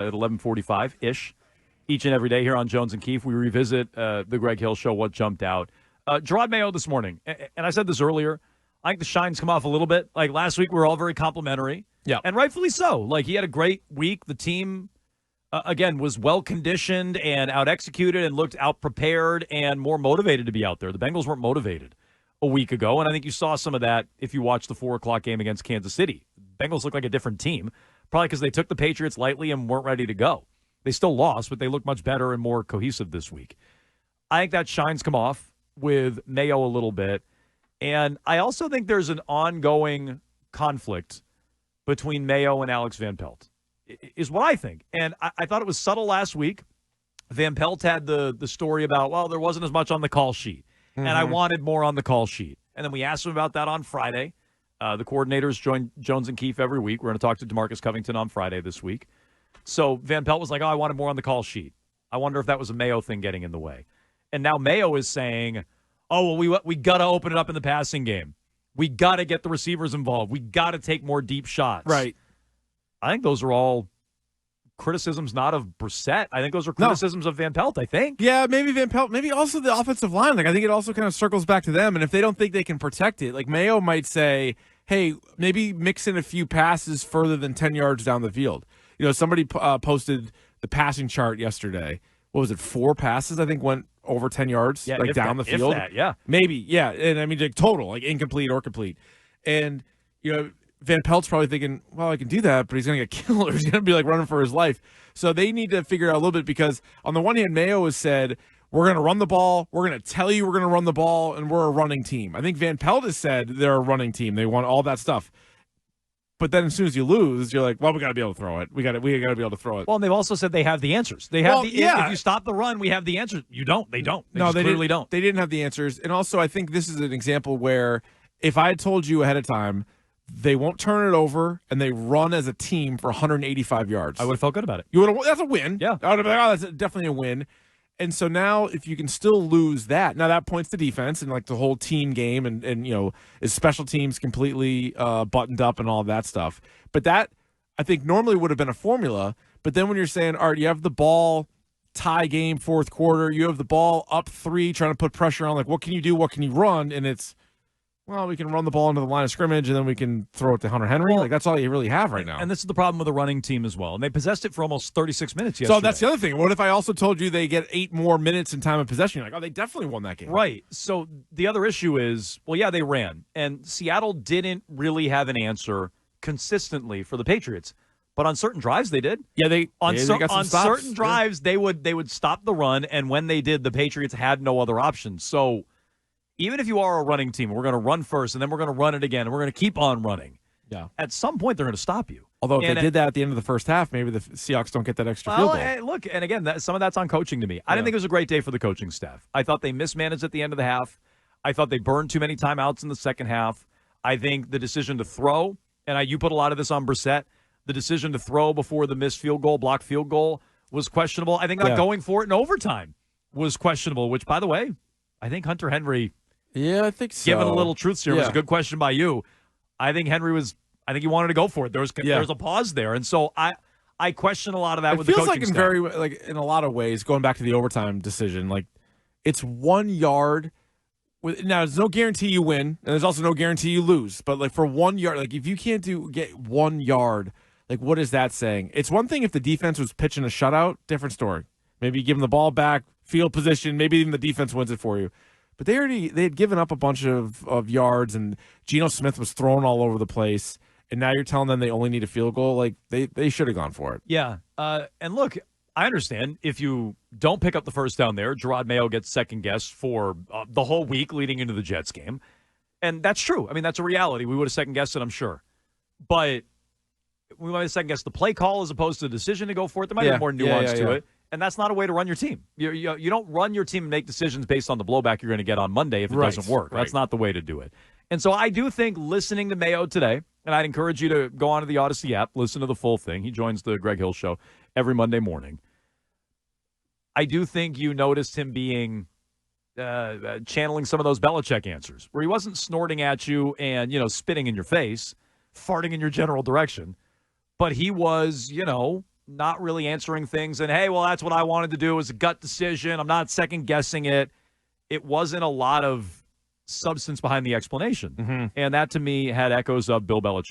at 11:45-ish each and every day here on Jones and Keefe. We revisit the Greg Hill Show, what jumped out. Gerard Mayo this morning, and I said this earlier, I think the shine's come off a little bit. Like last week, we were all very complimentary. Yeah. And rightfully so. Like he had a great week. The team, again, was well-conditioned and out-executed and looked out-prepared and more motivated to be out there. The Bengals weren't motivated a week ago, and I think you saw some of that if you watched the 4 o'clock game against Kansas City. Bengals looked like a different team, probably because they took the Patriots lightly and weren't ready to go. They still lost, but they looked much better and more cohesive this week. I think that shine's come off with Mayo a little bit, and I also think there's an ongoing conflict between Mayo and Alex Van Pelt, is what I think. And I thought it was subtle last week. Van Pelt had the story about, well, there wasn't as much on the call sheet. And I wanted more on the call sheet. And then we asked him about that on Friday. The coordinators join Jones and Keefe every week. We're going to talk to DeMarcus Covington on Friday this week. So Van Pelt was like, I wanted more on the call sheet. I wonder if that was a Mayo thing getting in the way. And now Mayo is saying, oh, well, we got to open it up in the passing game. We got to get the receivers involved. We got to take more deep shots. Right. I think those are all criticisms not of Brissett. I think those are criticisms of Van Pelt, I think. Yeah, maybe Van Pelt, maybe also the offensive line. Like I think it also kind of circles back to them. And if they don't think they can protect it, like Mayo might say, hey, maybe mix in a few passes further than 10 yards down the field. You know, somebody posted the passing chart yesterday. What was it? 4 passes, I think, went over 10 yards, like down the field. Yeah. Maybe, yeah. And I mean, like total, like incomplete or complete. And, you know, Van Pelt's probably thinking, well, I can do that, but he's going to get killed or he's going to be like running for his life. So they need to figure out a little bit because on the one hand, Mayo has said, we're going to run the ball. We're going to tell you we're going to run the ball, and we're a running team. I think Van Pelt has said they're a running team. They want all that stuff. But then as soon as you lose, you're like, well, we got to be able to throw it. We got to be able to throw it. Well, and they've also said they have the answers. They have if you stop the run, we have the answers. You don't. They don't. They clearly don't. They didn't have the answers. And also, I think this is an example where if I had told you ahead of time, they won't turn it over, and they run as a team for 185 yards. I would have felt good about it. That's a win. Yeah. I would have been like, oh, that's definitely a win. And so now if you can still lose that, now that points to defense and like the whole team game and you know, is special teams completely buttoned up and all of that stuff. But that, I think, normally would have been a formula. But then when you're saying, all right, you have the ball, tie game, fourth quarter, you have the ball up 3, trying to put pressure on, like, what can you do? What can you run? And it's, well, we can run the ball into the line of scrimmage, and then we can throw it to Hunter Henry. Like, that's all you really have right now. And this is the problem with the running team as well. And they possessed it for almost 36 minutes yesterday. So that's the other thing. What if I also told you they get 8 more minutes in time of possession? You're like, oh, they definitely won that game. Right. So the other issue is, well, yeah, they ran. And Seattle didn't really have an answer consistently for the Patriots. But on certain drives, they did. Yeah, they on got some certain drives, they would stop the run. And when they did, the Patriots had no other options. So even if you are a running team, we're going to run first, and then we're going to run it again, and we're going to keep on running. Yeah. At some point, they're going to stop you. Although if they did that at the end of the first half, maybe the Seahawks don't get that extra field goal. Look, and again, some of that's on coaching to me. I didn't think it was a great day for the coaching staff. I thought they mismanaged at the end of the half. I thought they burned too many timeouts in the second half. I think the decision to throw, and you put a lot of this on Brissett, the decision to throw before the missed field goal, blocked field goal, was questionable. I think not going for it in overtime was questionable, which, by the way, I think Hunter Henry... Yeah, I think so. Given a little truth serum, it was a good question by you. I think Henry I think he wanted to go for it. There was a pause there, and so I question a lot of that with the coaching staff. It feels like in a lot of ways, going back to the overtime decision, like it's 1 yard. Now there's no guarantee you win, and there's also no guarantee you lose. But like for 1 yard, like if you can't get 1 yard, like what is that saying? It's one thing if the defense was pitching a shutout, different story. Maybe you give them the ball back, field position, maybe even the defense wins it for you. But they had given up a bunch of yards, and Geno Smith was thrown all over the place. And now you're telling them they only need a field goal? Like, they should have gone for it. Yeah. And look, I understand if you don't pick up the first down there, Gerard Mayo gets second-guessed for the whole week leading into the Jets game. And that's true. I mean, that's a reality. We would have second-guessed it, I'm sure. But we might have second-guessed the play call as opposed to the decision to go for it. There might be more nuance to it. And that's not a way to run your team. You don't run your team and make decisions based on the blowback you're going to get on Monday if it doesn't work. That's not the way to do it. And so I do think listening to Mayo today, and I'd encourage you to go onto the Odyssey app, listen to the full thing. He joins the Greg Hill Show every Monday morning. I do think you noticed him being channeling some of those Belichick answers, where he wasn't snorting at you and, spitting in your face, farting in your general direction, but he was, not really answering things. And, hey, well, that's what I wanted to do. It was a gut decision. I'm not second-guessing it. It wasn't a lot of substance behind the explanation. And that, to me, had echoes of Bill Belichick.